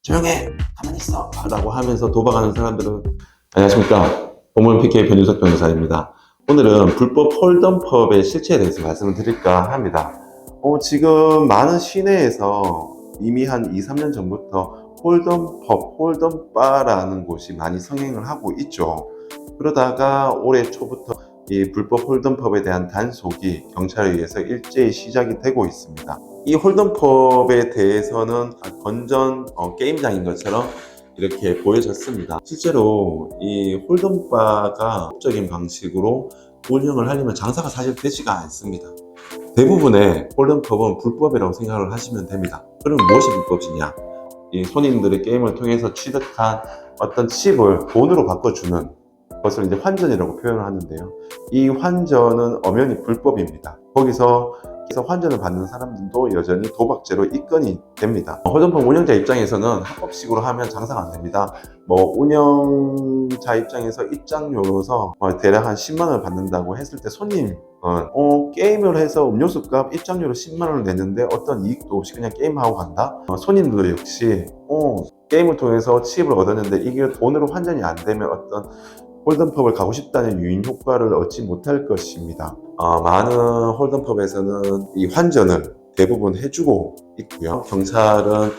조용해! 가만히 있어! 라고 하면서 도박하는 사람들은 안녕하십니까. 보물 PK 변유석 변호사입니다. 오늘은 불법 홀덤펍의 실체에 대해서 말씀을 드릴까 합니다. 지금 많은 시내에서 이미 한 2, 3년 전부터 홀덤펍, 홀덤바라는 곳이 많이 성행을 하고 있죠. 그러다가 올해 초부터 이 불법 홀덤펍에 대한 단속이 경찰에 의해서 일제히 시작이 되고 있습니다. 이 홀덤펍에 대해서는 건전 게임장인 것처럼 이렇게 보여졌습니다. 실제로 이 홀덤바가 법적인 방식으로 운영을 하려면 장사가 사실 되지가 않습니다. 대부분의 홀덤펍은 불법이라고 생각을 하시면 됩니다. 그럼 무엇이 불법이냐? 이 손님들의 게임을 통해서 취득한 어떤 칩을 돈으로 바꿔주는 것을 이제 환전이라고 표현을 하는데요. 이 환전은 엄연히 불법입니다. 거기서 환전을 받는 사람들도 여전히 도박죄로 입건이 됩니다. 홀덤펍 운영자 입장에서는 합법식으로 하면 장사가 안 됩니다. 운영자 입장에서 입장료로서 대략 한 10만 원을 받는다고 했을 때 손님은 게임을 해서 음료수값 입장료로 10만 원을 냈는데 어떤 이익도 없이 그냥 게임하고 간다? 손님들도 역시 게임을 통해서 칩을 얻었는데 이게 돈으로 환전이 안 되면 어떤 홀덤펍을 가고 싶다는 유인 효과를 얻지 못할 것입니다. 많은 홀덤펍에서는 이 환전을 대부분 해주고 있고요. 경찰은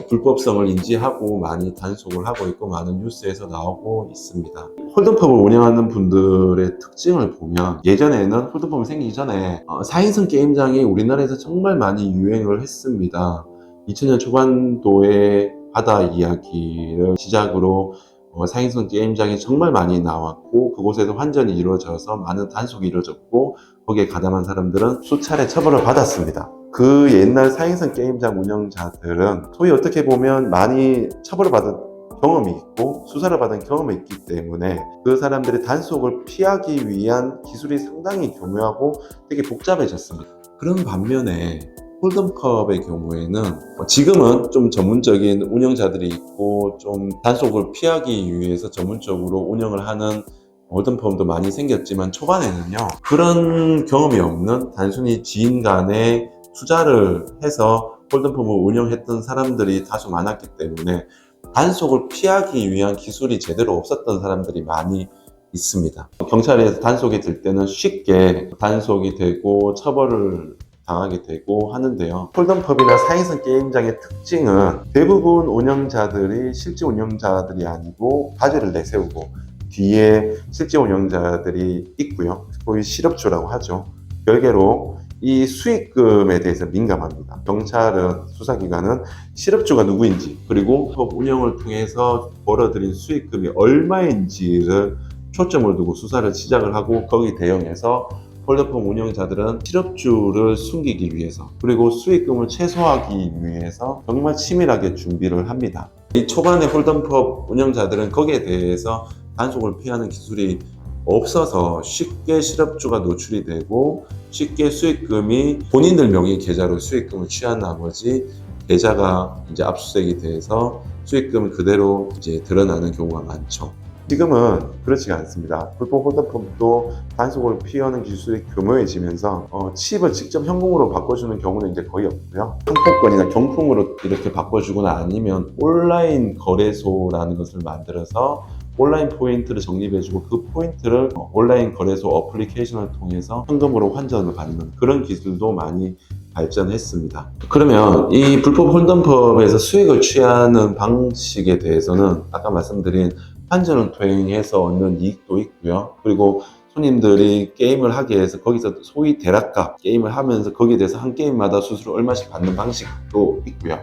불법성을 인지하고 많이 단속을 하고 있고 많은 뉴스에서 나오고 있습니다. 홀덤펍을 운영하는 분들의 특징을 보면 예전에는 홀덤펍이 생기기 전에 4인승 게임장이 우리나라에서 정말 많이 유행을 했습니다. 2000년 초반도에 바다 이야기를 시작으로 4인승 게임장이 정말 많이 나왔고 그곳에서 환전이 이루어져서 많은 단속이 이루어졌고 거기에 가담한 사람들은 수차례 처벌을 받았습니다. 그 옛날 4인승 게임장 운영자들은 소위 어떻게 보면 많이 처벌을 받은 경험이 있고 수사를 받은 경험이 있기 때문에 그 사람들이 단속을 피하기 위한 기술이 상당히 교묘하고 되게 복잡해졌습니다. 그런 반면에 홀덤펍의 경우에는 지금은 좀 전문적인 운영자들이 있고 좀 단속을 피하기 위해서 전문적으로 운영을 하는 홀덤펍도 많이 생겼지만 초반에는요 그런 경험이 없는 단순히 지인 간에 투자를 해서 홀덤펍을 운영했던 사람들이 다소 많았기 때문에 단속을 피하기 위한 기술이 제대로 없었던 사람들이 많이 있습니다. 경찰에서 단속이 될 때는 쉽게 단속이 되고 처벌을 당하게 되고 하는데요. 홀덤펍이나 4인승 게임장의 특징은 대부분 운영자들이 실제 운영자들이 아니고 바지를 내세우고 뒤에 실제 운영자들이 있고요. 거의 실업주라고 하죠. 별개로 이 수익금에 대해서 민감합니다. 경찰은, 수사기관은 실업주가 누구인지 그리고 운영을 통해서 벌어들인 수익금이 얼마인지를 초점을 두고 수사를 시작을 하고 거기 대응해서 홀덤펍 운영자들은 실업주를 숨기기 위해서 그리고 수익금을 최소화하기 위해서 정말 치밀하게 준비를 합니다. 이 초반에 홀덤펍 운영자들은 거기에 대해서 단속을 피하는 기술이 없어서 쉽게 실업주가 노출이 되고 쉽게 수익금이 본인들 명의 계좌로 수익금을 취한 나머지 계좌가 이제 압수수색이 돼서 수익금은 그대로 이제 드러나는 경우가 많죠. 지금은 그렇지가 않습니다. 불법 홀덤펍도 단속을 피하는 기술이 교묘해지면서 칩을 직접 현금으로 바꿔주는 경우는 이제 거의 없고요. 상품권이나 경품으로 이렇게 바꿔주거나 아니면 온라인 거래소라는 것을 만들어서 온라인 포인트를 적립해주고 그 포인트를 온라인 거래소 어플리케이션을 통해서 현금으로 환전을 받는 그런 기술도 많이 발전했습니다. 그러면 이 불법 홀덤펍에서 수익을 취하는 방식에 대해서는 아까 말씀드린 환전을 통해서 얻는 이익도 있고요. 그리고 손님들이 게임을 하기 위해서 거기서 소위 대략값 게임을 하면서 거기에 대해서 한 게임마다 수수료 얼마씩 받는 방식도 있고요.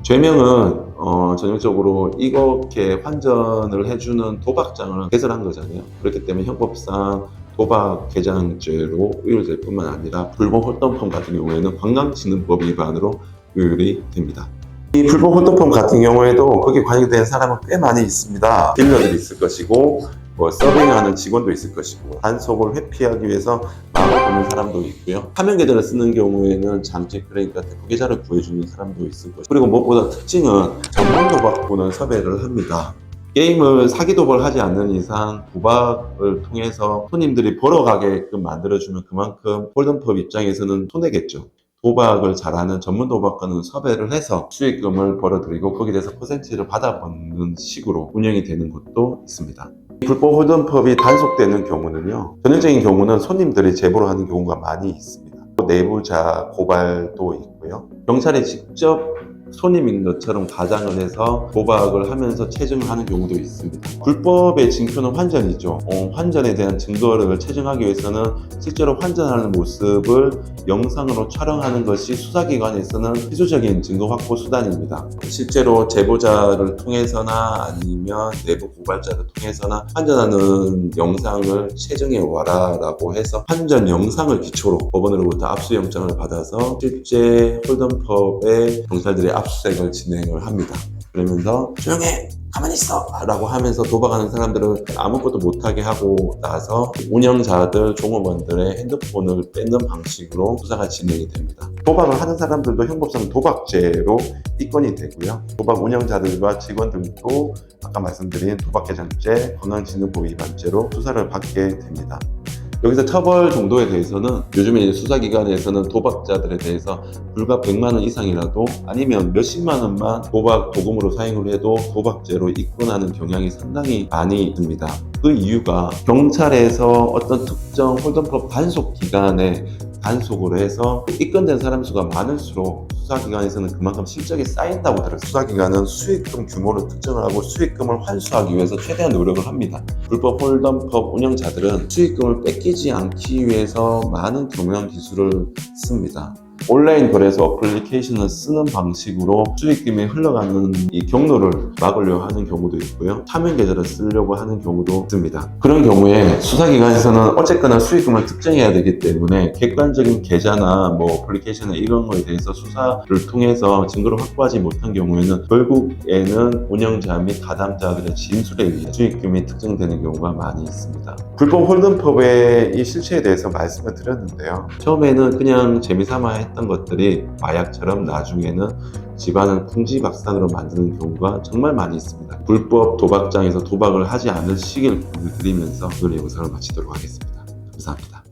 죄명은 전형적으로 이렇게 환전을 해주는 도박장을 개설한 거잖아요. 그렇기 때문에 형법상 도박 개장죄로 의율될 뿐만 아니라 불법 홀덤펍 같은 경우에는 관광진흥법 위반으로 의율이 됩니다. 이 불법 홀덤펍 같은 경우에도 거기에 관여된 사람은 꽤 많이 있습니다. 딜러들이 있을 것이고 서빙하는 직원도 있을 것이고 단속을 회피하기 위해서 마음을 보는 사람도 있고요. 화면 계좌를 쓰는 경우에는 잠재 그러니까 대포 계좌를 구해주는 사람도 있을 것이고 그리고 무엇보다 특징은 전문 도박꾼을 섭외를 합니다. 게임을 사기 도박을 하지 않는 이상 도박을 통해서 손님들이 벌어가게끔 만들어주면 그만큼 홀덤펍 입장에서는 손해겠죠. 도박을 잘하는 전문 도박가는 섭외를 해서 수익금을 벌어들이고 거기에 대해서 퍼센티지를 받아보는 식으로 운영이 되는 곳도 있습니다. 불법 홀덤펍이 단속되는 경우는요, 전형적인 경우는 손님들이 제보를 하는 경우가 많이 있습니다. 내부자 고발도 있고요. 경찰이 직접 손님인 것처럼 가장을 해서 도박을 하면서 체증을 하는 경우도 있습니다. 불법의 징표는 환전이죠. 환전에 대한 증거를 체증하기 위해서는 실제로 환전하는 모습을 영상으로 촬영하는 것이 수사기관에서는 필수적인 증거 확보 수단입니다. 실제로 제보자를 통해서나 아니면 내부 고발자를 통해서나 환전하는 영상을 체증해 와라 라고 해서 환전 영상을 기초로 법원으로부터 압수영장을 받아서 실제 홀덤펍에 경찰들이 압수수색을 진행을 합니다. 그러면서 조용해! 가만히 있어! 라고 하면서 도박하는 사람들은 아무것도 못하게 하고 나서 운영자들, 종업원들의 핸드폰을 뺏는 방식으로 수사가 진행이 됩니다. 도박을 하는 사람들도 형법상 도박죄로 입건이 되고요. 도박 운영자들과 직원들도 아까 말씀드린 도박개장죄, 건강진흥법 위반죄로 수사를 받게 됩니다. 여기서 처벌 정도에 대해서는 요즘에 이제 수사기관에서는 도박자들에 대해서 불과 100만 원 이상이라도 아니면 몇십만 원만 도박 도금으로 사용을 해도 도박죄로 입건하는 경향이 상당히 많이 있습니다. 그 이유가 경찰에서 어떤 특정 홀덤펍 단속 기간에 단속을 해서 입건된 사람 수가 많을수록 수사기관에서는 그만큼 실적이 쌓인다고 들었어요. 수사기관은 수익금 규모를 특정하고 수익금을 환수하기 위해서 최대한 노력을 합니다. 불법 홀덤펍 운영자들은 수익금을 뺏기지 않기 위해서 많은 경영 기술을 씁니다. 온라인 거래소 어플리케이션을 쓰는 방식으로 수익금이 흘러가는 이 경로를 막으려고 하는 경우도 있고요. 차명 계좌를 쓰려고 하는 경우도 있습니다. 그런 경우에 수사기관에서는 어쨌거나 수익금을 특정해야 되기 때문에 객관적인 계좌나 뭐 어플리케이션 이런 거에 대해서 수사를 통해서 증거를 확보하지 못한 경우에는 결국에는 운영자 및 가담자들의 진술에 의해 수익금이 특정되는 경우가 많이 있습니다. 불법 홀덤펍의 이 실체에 대해서 말씀을 드렸는데요. 처음에는 그냥 재미삼아 했던 것들이 마약처럼 나중에는 집안을 풍지박산으로 만드는 경우가 정말 많이 있습니다. 불법 도박장에서 도박을 하지 않으시길 부탁드리면서 오늘 영상을 마치도록 하겠습니다. 감사합니다.